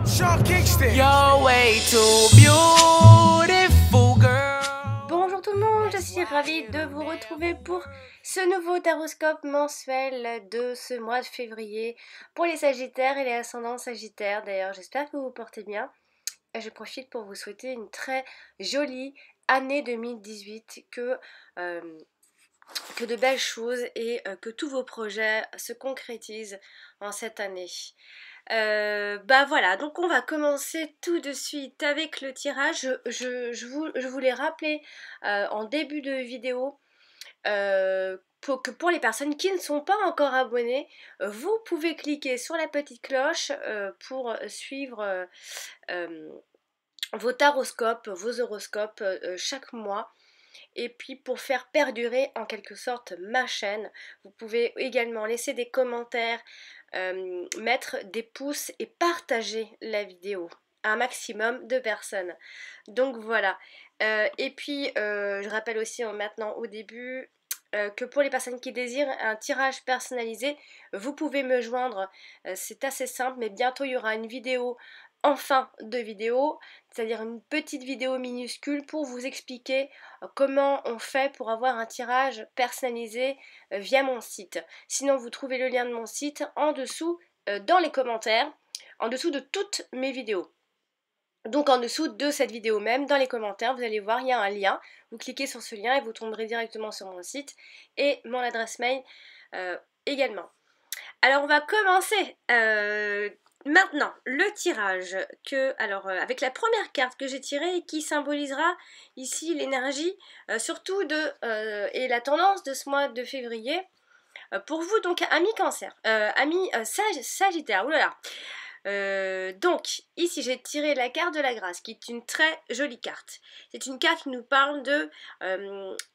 Sean Kingston. You're way too beautiful, girl. Bonjour tout le monde, je suis ravie de vous retrouver pour ce nouveau taroscope mensuel de ce mois de février pour les Sagittaires et les ascendants Sagittaires. D'ailleurs, j'espère que vous vous portez bien. Et je profite pour vous souhaiter une très jolie année 2018, que de belles choses et que tous vos projets se concrétisent en cette année. Bah voilà, donc on va commencer tout de suite avec le tirage. Je vous l'ai rappelé en début de vidéo, pour les personnes qui ne sont pas encore abonnées, vous pouvez cliquer sur la petite cloche pour suivre vos taroscopes, vos horoscopes chaque mois. Et puis pour faire perdurer en quelque sorte ma chaîne, vous pouvez également laisser des commentaires, mettre des pouces et partager la vidéo à un maximum de personnes. Donc voilà. Et puis je rappelle aussi maintenant au début que pour les personnes qui désirent un tirage personnalisé, vous pouvez me joindre. C'est assez simple, mais bientôt il y aura une vidéo en fin de vidéo, c'est-à-dire une petite vidéo minuscule pour vous expliquer comment on fait pour avoir un tirage personnalisé via mon site. Sinon, vous trouvez le lien de mon site en dessous dans les commentaires, en dessous de toutes mes vidéos. Donc en dessous de cette vidéo même, dans les commentaires, vous allez voir, il y a un lien. Vous cliquez sur ce lien et vous tomberez directement sur mon site et mon adresse mail également. Alors on va commencer maintenant le tirage avec la première carte que j'ai tirée et qui symbolisera ici l'énergie surtout et la tendance de ce mois de février pour vous, donc amis cancer, amis sagittaire, oulala. Donc ici j'ai tiré la carte de la grâce qui est une très jolie carte. C'est une carte qui nous parle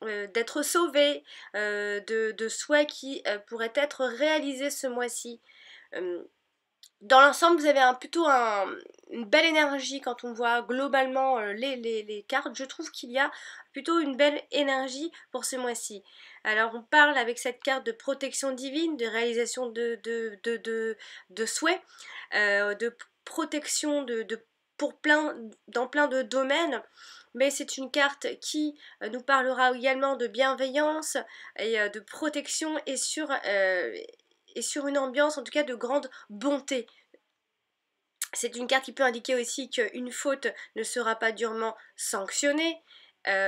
d'être sauvé, de souhaits qui pourraient être réalisés ce mois-ci. Dans l'ensemble, vous avez plutôt une belle énergie quand on voit globalement les cartes. Je trouve qu'il y a plutôt une belle énergie pour ce mois-ci. Alors on parle avec cette carte de protection divine, de réalisation de souhaits, de protection dans plein de domaines. Mais c'est une carte qui nous parlera également de bienveillance et de protection et sur une ambiance en tout cas de grande bonté. C'est une carte qui peut indiquer aussi qu'une faute ne sera pas durement sanctionnée.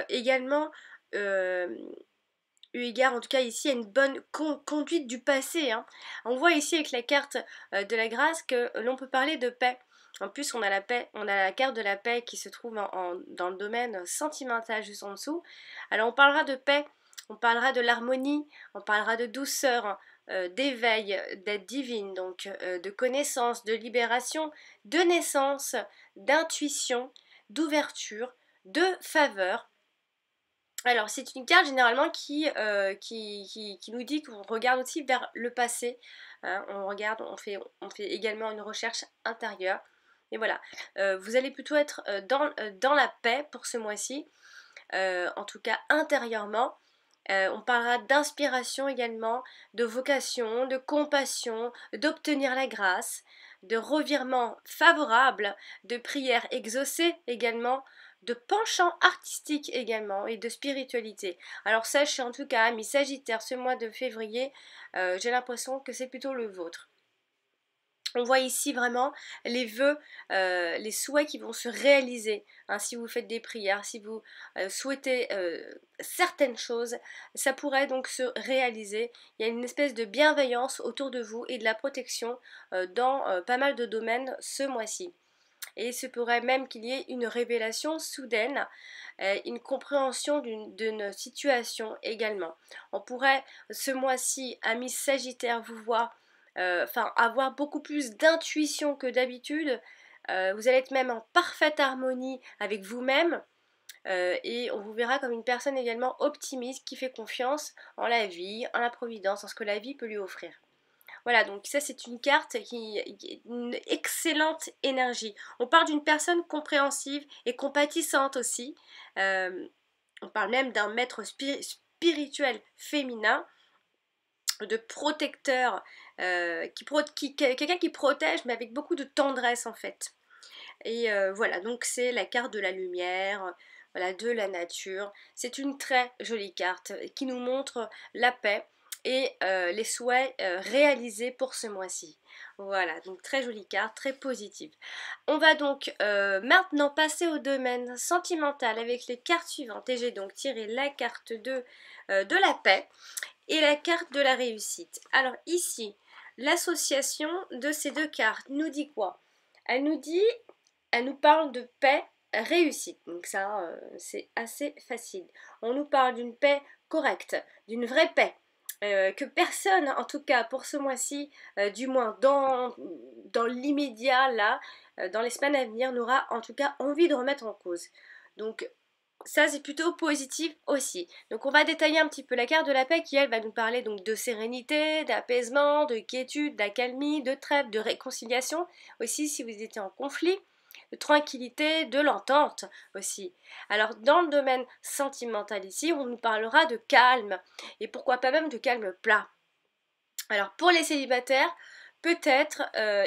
Également, eu égard en tout cas ici à une bonne conduite du passé. On voit ici avec la carte de la grâce que l'on peut parler de paix. En plus, on a la paix, on a la carte de la paix qui se trouve dans le domaine sentimental juste en dessous. Alors on parlera de paix, on parlera de l'harmonie, on parlera de douceur, d'éveil, d'être divine, donc de connaissance, de libération, de naissance, d'intuition, d'ouverture, de faveur. Alors c'est une carte généralement qui nous dit qu'on regarde aussi vers le passé, on fait également une recherche intérieure. Et voilà, vous allez plutôt être dans la paix pour ce mois-ci, en tout cas intérieurement. On parlera d'inspiration également, de vocation, de compassion, d'obtenir la grâce, de revirement favorable, de prières exaucées également, de penchant artistique également et de spiritualité. Alors sachez en tout cas, amis Sagittaires, ce mois de février, j'ai l'impression que c'est plutôt le vôtre. On voit ici vraiment les vœux, les souhaits qui vont se réaliser. Si vous faites des prières, si vous souhaitez certaines choses, ça pourrait donc se réaliser. Il y a une espèce de bienveillance autour de vous et de la protection dans pas mal de domaines ce mois-ci. Et il se pourrait même qu'il y ait une révélation soudaine, une compréhension d'une situation également. On pourrait ce mois-ci, amis Sagittaires, vous voir avoir beaucoup plus d'intuition que d'habitude. Vous allez être même en parfaite harmonie avec vous-même et on vous verra comme une personne également optimiste qui fait confiance en la vie, en la providence, en ce que la vie peut lui offrir. Voilà, donc ça c'est une carte qui est une excellente énergie. On parle d'une personne compréhensive et compatissante aussi. On parle même d'un maître spirituel féminin, de protecteur, quelqu'un qui protège mais avec beaucoup de tendresse en fait. Et voilà, donc c'est la carte de la lumière, voilà, de la nature. C'est une très jolie carte qui nous montre la paix et les souhaits réalisés pour ce mois-ci. Voilà, donc très jolie carte, très positive. On va donc maintenant passer au domaine sentimental avec les cartes suivantes. Et j'ai donc tiré la carte de la paix et la carte de la réussite. Alors ici, l'association de ces deux cartes nous dit quoi? Elle nous parle de paix, réussite. Donc ça, c'est assez facile. On nous parle d'une paix correcte, d'une vraie paix. Que personne, en tout cas pour ce mois-ci, du moins dans l'immédiat, là, dans les semaines à venir, n'aura en tout cas envie de remettre en cause. Donc ça c'est plutôt positif aussi. Donc on va détailler un petit peu la carte de la paix qui elle va nous parler donc de sérénité, d'apaisement, de quiétude, d'accalmie, de trêve, de réconciliation aussi si vous étiez en conflit, de tranquillité, de l'entente aussi. Alors dans le domaine sentimental ici, on nous parlera de calme et pourquoi pas même de calme plat. Alors pour les célibataires, peut-être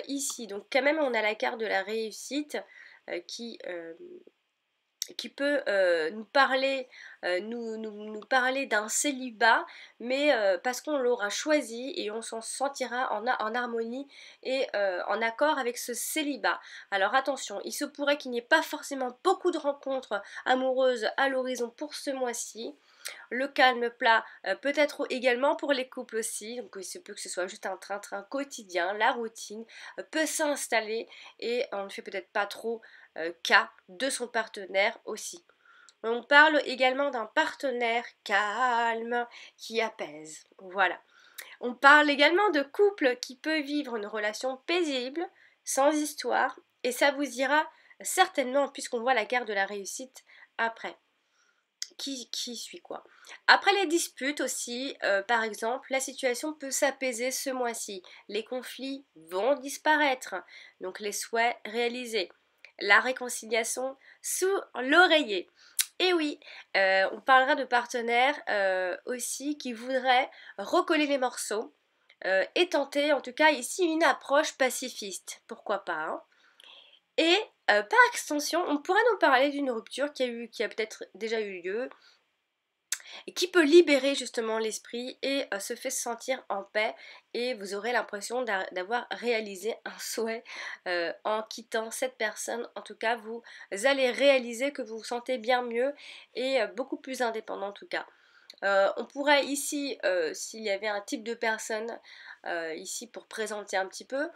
ici, donc quand même on a la carte de la réussite qui peut nous parler, nous parler d'un célibat, mais parce qu'on l'aura choisi et on s'en sentira en harmonie et en accord avec ce célibat. Alors attention, il se pourrait qu'il n'y ait pas forcément beaucoup de rencontres amoureuses à l'horizon pour ce mois-ci. Le calme plat peut être également pour les couples aussi, donc il se peut que ce soit juste un train-train quotidien, la routine peut s'installer et on ne fait peut-être pas trop cas de son partenaire aussi. On parle également d'un partenaire calme qui apaise. Voilà. On parle également de couple qui peut vivre une relation paisible, sans histoire, et ça vous ira certainement puisqu'on voit la carte de la réussite après. Qui suit quoi. Après les disputes aussi, par exemple, la situation peut s'apaiser ce mois-ci. Les conflits vont disparaître, donc les souhaits réalisés. La réconciliation sous l'oreiller. Et oui, on parlera de partenaires aussi qui voudraient recoller les morceaux et tenter en tout cas ici une approche pacifiste. Pourquoi pas hein. Et par extension, on pourrait nous parler d'une rupture qui a peut-être déjà eu lieu et qui peut libérer justement l'esprit et se fait sentir en paix et vous aurez l'impression d'avoir réalisé un souhait en quittant cette personne. En tout cas, vous allez réaliser que vous vous sentez bien mieux et beaucoup plus indépendant en tout cas. On pourrait ici, s'il y avait un type de personne, ici pour présenter un petit peu,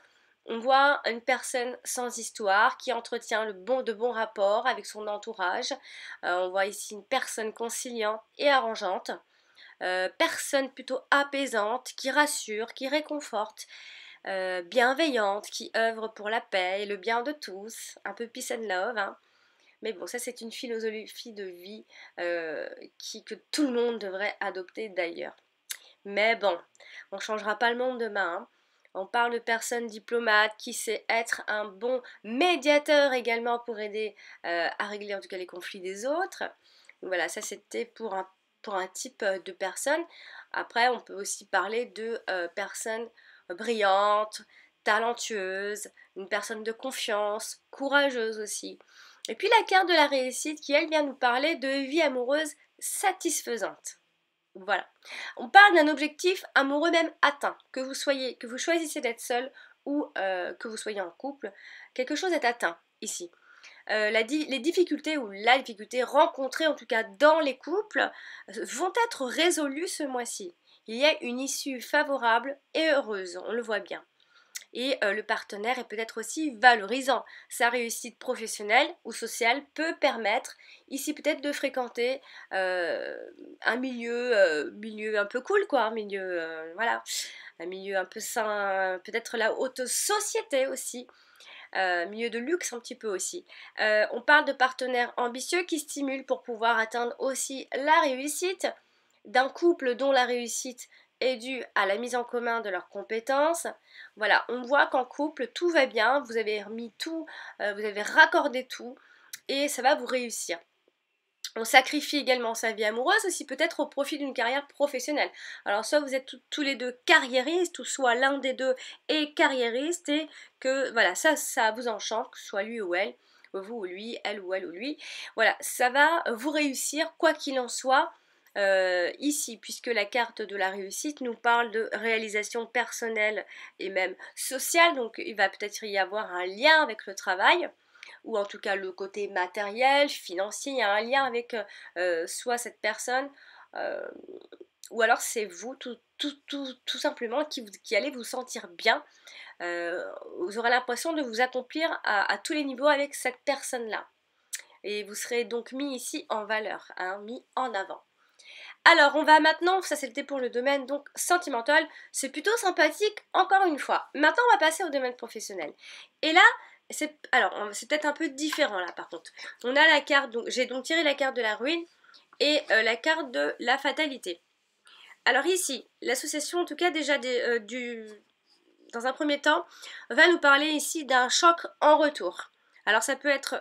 on voit une personne sans histoire qui entretient de bons rapports avec son entourage. On voit ici une personne conciliante et arrangeante. Personne plutôt apaisante, qui rassure, qui réconforte, bienveillante, qui œuvre pour la paix et le bien de tous. Un peu peace and love. Hein. Mais bon, ça c'est une philosophie de vie que tout le monde devrait adopter d'ailleurs. Mais bon, on ne changera pas le monde demain. Hein. On parle de personnes diplomates qui sait être un bon médiateur également pour aider à régler en tout cas les conflits des autres. Donc voilà, ça c'était pour un type de personne. Après, on peut aussi parler de personnes brillantes, talentueuses, une personne de confiance, courageuse aussi. Et puis la carte de la réussite qui elle vient nous parler de vie amoureuse satisfaisante. Voilà. On parle d'un objectif amoureux même atteint, que vous choisissez d'être seul ou que vous soyez en couple, quelque chose est atteint ici. Les difficultés ou la difficulté rencontrée en tout cas dans les couples vont être résolues ce mois-ci. Il y a une issue favorable et heureuse, on le voit bien. Et le partenaire est peut-être aussi valorisant. Sa réussite professionnelle ou sociale peut permettre ici peut-être de fréquenter un milieu un peu cool quoi, un milieu voilà, un milieu un peu sain, peut-être la haute société aussi. Milieu de luxe un petit peu aussi. On parle de partenaires ambitieux qui stimulent pour pouvoir atteindre aussi la réussite d'un couple dont la réussite est due à la mise en commun de leurs compétences. Voilà, on voit qu'en couple tout va bien, vous avez remis tout, vous avez raccordé tout et ça va vous réussir. On sacrifie également sa vie amoureuse aussi peut-être au profit d'une carrière professionnelle. Alors soit vous êtes tous les deux carriéristes, ou soit l'un des deux est carriériste et que voilà, ça vous enchante, que ce soit lui ou elle, vous ou lui, elle ou lui. Voilà, ça va vous réussir quoi qu'il en soit. Ici, puisque la carte de la réussite nous parle de réalisation personnelle et même sociale, donc il va peut-être y avoir un lien avec le travail, ou en tout cas le côté matériel, financier, il y a un lien avec soit cette personne, euh, ou alors c'est vous tout simplement qui allez vous sentir bien. Vous aurez l'impression de vous accomplir à tous les niveaux avec cette personne-là. Et vous serez donc mis ici en valeur, hein, mis en avant. Alors, on va maintenant, ça c'était pour le domaine donc sentimental, c'est plutôt sympathique encore une fois. Maintenant, on va passer au domaine professionnel. Et là, c'est peut-être un peu différent là par contre. On a la carte, donc j'ai donc tiré la carte de la ruine et la carte de la fatalité. Alors ici, l'association en tout cas déjà dans un premier temps, va nous parler ici d'un choc en retour. Alors ça peut être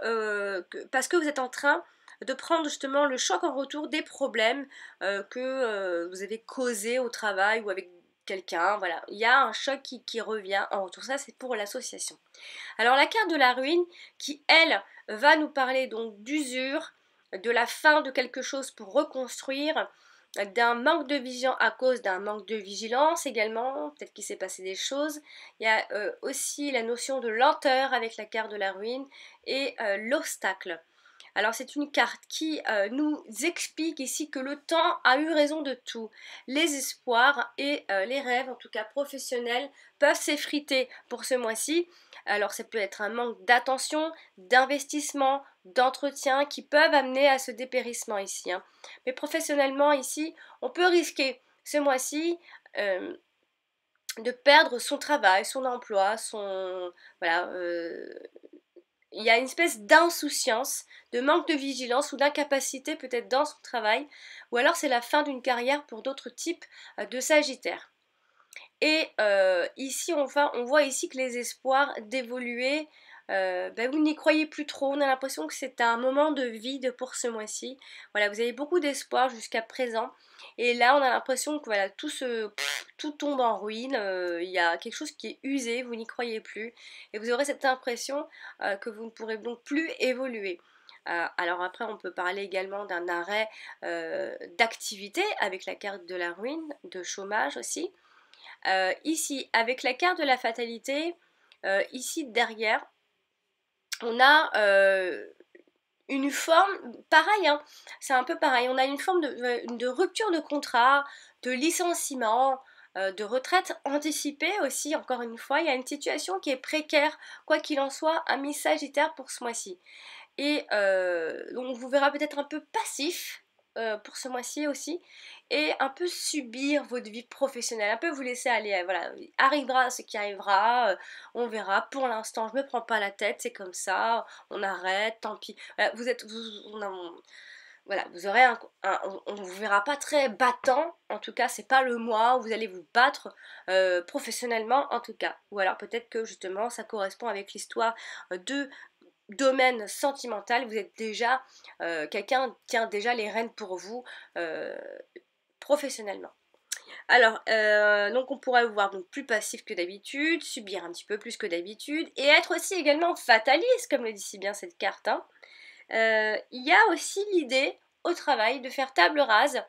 parce que vous êtes en train de prendre justement le choc en retour des problèmes que vous avez causés au travail ou avec quelqu'un. Voilà, il y a un choc qui revient en retour. Ça, c'est pour l'association. Alors la carte de la ruine qui, elle, va nous parler donc d'usure, de la fin de quelque chose pour reconstruire, d'un manque de vision à cause d'un manque de vigilance également, peut-être qu'il s'est passé des choses. Il y a aussi la notion de lenteur avec la carte de la ruine et l'obstacle. Alors c'est une carte qui nous explique ici que le temps a eu raison de tout. Les espoirs et les rêves, en tout cas professionnels, peuvent s'effriter pour ce mois-ci. Alors ça peut être un manque d'attention, d'investissement, d'entretien qui peuvent amener à ce dépérissement ici, hein. Mais professionnellement ici, on peut risquer ce mois-ci de perdre son travail, son emploi, voilà, il y a une espèce d'insouciance, de manque de vigilance ou d'incapacité peut-être dans son travail, ou alors c'est la fin d'une carrière pour d'autres types de Sagittaires. Et ici, enfin, on voit ici que les espoirs d'évoluer, vous n'y croyez plus trop. On a l'impression que c'est un moment de vide pour ce mois-ci. Voilà, vous avez beaucoup d'espoir jusqu'à présent. Et là, on a l'impression que voilà, tout tombe en ruine. Il y a quelque chose qui est usé, vous n'y croyez plus. Et vous aurez cette impression que vous ne pourrez donc plus évoluer. Alors après, on peut parler également d'un arrêt d'activité avec la carte de la ruine, de chômage aussi. Ici, avec la carte de la fatalité, ici derrière, on a une forme, pareil, hein, c'est un peu pareil, on a une forme de rupture de contrat, de licenciement, de retraite anticipée aussi, encore une fois, il y a une situation qui est précaire, quoi qu'il en soit, un Miss Sagittaire pour ce mois-ci. Et donc vous verrez peut-être un peu passif pour ce mois-ci aussi, et un peu subir votre vie professionnelle, un peu vous laisser aller, voilà, arrivera ce qui arrivera, on verra, pour l'instant je me prends pas la tête, c'est comme ça, on arrête, tant pis. Voilà, voilà, vous aurez on vous verra pas très battant, en tout cas c'est pas le mois où vous allez vous battre professionnellement en tout cas, ou alors peut-être que justement ça correspond avec l'histoire de domaine sentimental, vous êtes déjà, quelqu'un tient déjà les rênes pour vous professionnellement. Alors, donc on pourrait vous voir donc plus passif que d'habitude, subir un petit peu plus que d'habitude, et être aussi également fataliste, comme le dit si bien cette carte, hein. Il y a aussi l'idée au travail de faire table rase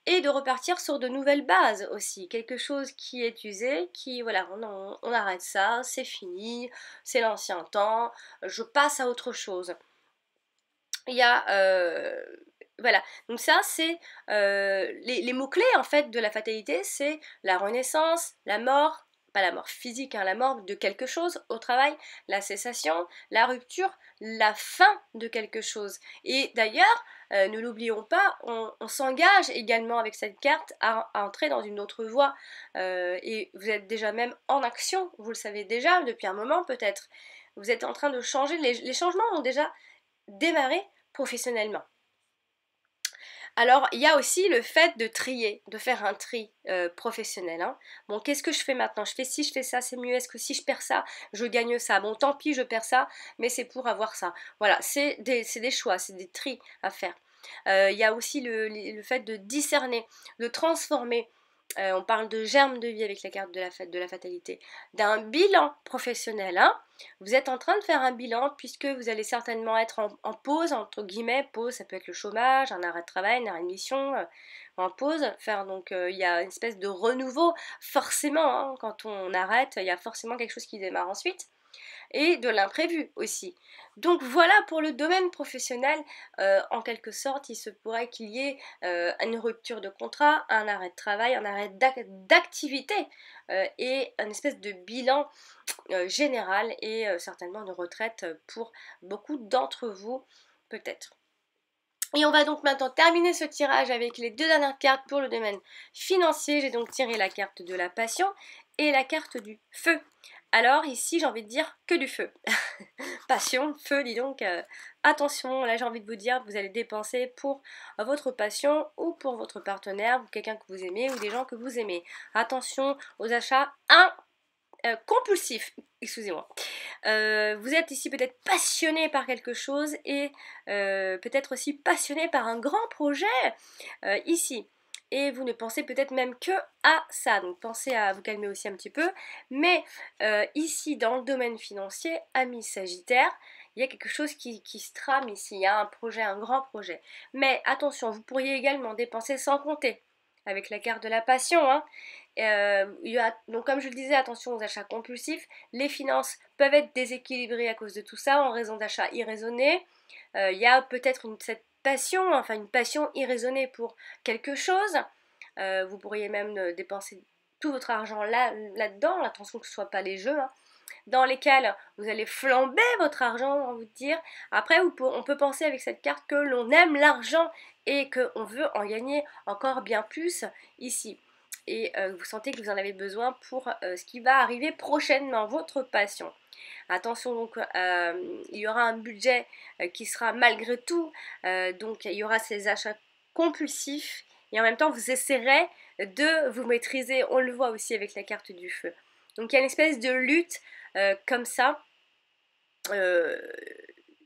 et de repartir sur de nouvelles bases aussi, quelque chose qui est usé, qui voilà, on arrête ça, c'est fini, c'est l'ancien temps, je passe à autre chose. Il y a voilà, donc ça c'est les mots-clés en fait de la fatalité, c'est la renaissance, la mort, pas la mort physique, hein, la mort de quelque chose au travail, la cessation, la rupture, la fin de quelque chose. Et d'ailleurs, ne l'oublions pas, on s'engage également avec cette carte à entrer dans une autre voie. Et vous êtes déjà même en action, vous le savez déjà depuis un moment peut-être. Vous êtes en train de changer, les changements ont déjà démarré professionnellement. Alors, il y a aussi le fait de trier, de faire un tri professionnel, hein. Bon, qu'est-ce que je fais maintenant? Je fais ci, je fais ça, c'est mieux. Est-ce que si je perds ça, je gagne ça? Bon, tant pis, je perds ça, mais c'est pour avoir ça. Voilà, c'est des choix, c'est des tris à faire. Il y a aussi le fait de discerner, de transformer. On parle de germe de vie avec la carte de la fatalité, d'un bilan professionnel. Hein. Vous êtes en train de faire un bilan puisque vous allez certainement être en pause, entre guillemets. Pause, ça peut être le chômage, un arrêt de travail, un arrêt de mission, en pause. Donc il y a une espèce de renouveau, forcément. Hein, quand on arrête, il y a forcément quelque chose qui démarre ensuite. Et de l'imprévu aussi. Donc voilà pour le domaine professionnel, en quelque sorte il se pourrait qu'il y ait une rupture de contrat, un arrêt de travail, un arrêt d'activité et une espèce de bilan général et certainement une retraite pour beaucoup d'entre vous peut-être. Et on va donc maintenant terminer ce tirage avec les 2 dernières cartes pour le domaine financier. J'ai donc tiré la carte de la passion et la carte du feu. Alors ici j'ai envie de dire que du feu. Passion, feu, dis donc, attention, là j'ai envie de vous dire, vous allez dépenser pour votre passion ou pour votre partenaire, ou quelqu'un que vous aimez ou des gens que vous aimez. Attention aux achats compulsifs, excusez-moi. Vous êtes ici peut-être passionné par quelque chose et peut-être aussi passionné par un grand projet ici. Et vous ne pensez peut-être même que à ça, donc pensez à vous calmer aussi un petit peu. Mais ici, dans le domaine financier, amis Sagittaire, il y a quelque chose qui se trame ici, il y a un projet, un grand projet. Mais attention, vous pourriez également dépenser sans compter, avec la carte de la passion. Hein. Donc comme je le disais, attention aux achats compulsifs, les finances peuvent être déséquilibrées à cause de tout ça, en raison d'achats irraisonnés. Il y a peut-être cette passion, enfin une passion irraisonnée pour quelque chose. Vous pourriez même dépenser tout votre argent là-dedans, attention que ce ne soit pas les jeux, hein, dans lesquels vous allez flamber votre argent, on va vous dire. Après, on peut penser avec cette carte que l'on aime l'argent et qu'on veut en gagner encore bien plus ici. Et vous sentez que vous en avez besoin pour ce qui va arriver prochainement, votre passion. Attention donc, il y aura un budget qui sera malgré tout, donc il y aura ces achats compulsifs et en même temps vous essaierez de vous maîtriser, on le voit aussi avec la carte du feu. Donc il y a une espèce de lutte comme ça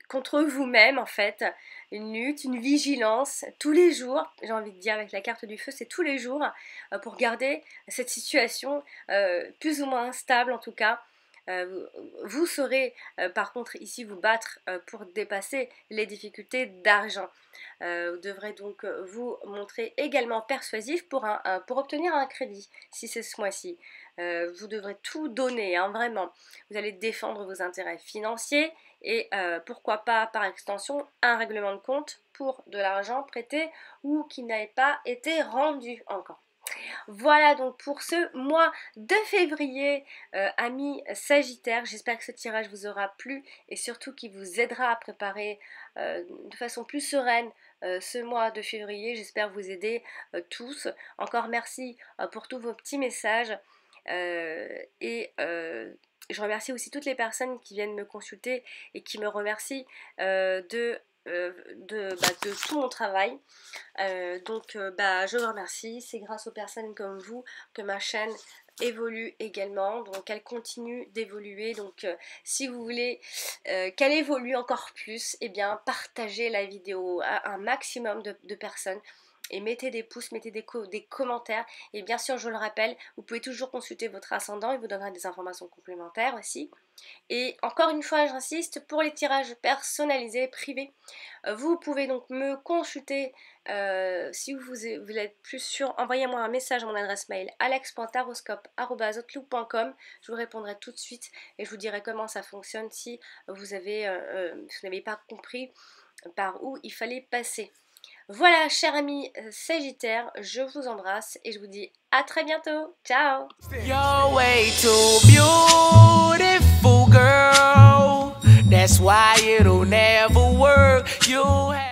contre vous-même en fait, une lutte, une vigilance tous les jours, j'ai envie de dire avec la carte du feu, c'est tous les jours pour garder cette situation plus ou moins stable en tout cas. Vous saurez par contre ici vous battre pour dépasser les difficultés d'argent. Vous devrez donc vous montrer également persuasif pour obtenir un crédit si c'est ce mois-ci. Vous devrez tout donner, hein, vraiment. Vous allez défendre vos intérêts financiers et pourquoi pas par extension un règlement de compte pour de l'argent prêté ou qui n'avait pas été rendu encore. Voilà donc pour ce mois de février, amis Sagittaire, j'espère que ce tirage vous aura plu et surtout qu'il vous aidera à préparer de façon plus sereine ce mois de février. J'espère vous aider tous. Encore merci pour tous vos petits messages et je remercie aussi toutes les personnes qui viennent me consulter et qui me remercient de tout mon travail. Je vous remercie. C'est grâce aux personnes comme vous que ma chaîne évolue également, donc elle continue d'évoluer. Donc si vous voulez qu'elle évolue encore plus, eh bien partagez la vidéo à un maximum de personnes. Et mettez des pouces, mettez des commentaires. Et bien sûr, je le rappelle, vous pouvez toujours consulter votre ascendant, il vous donnera des informations complémentaires aussi. Et encore une fois, j'insiste, pour les tirages personnalisés, privés, vous pouvez donc me consulter. Si vous êtes plus sûr, envoyez-moi un message à mon adresse mail alex.taroscope@outlook.com. Je vous répondrai tout de suite et je vous dirai comment ça fonctionne si vous n'avez pas compris par où il fallait passer. Voilà, chers amis Sagittaire, je vous embrasse et je vous dis à très bientôt. Ciao! You're way too beautiful, girl. That's why it'll never work. You have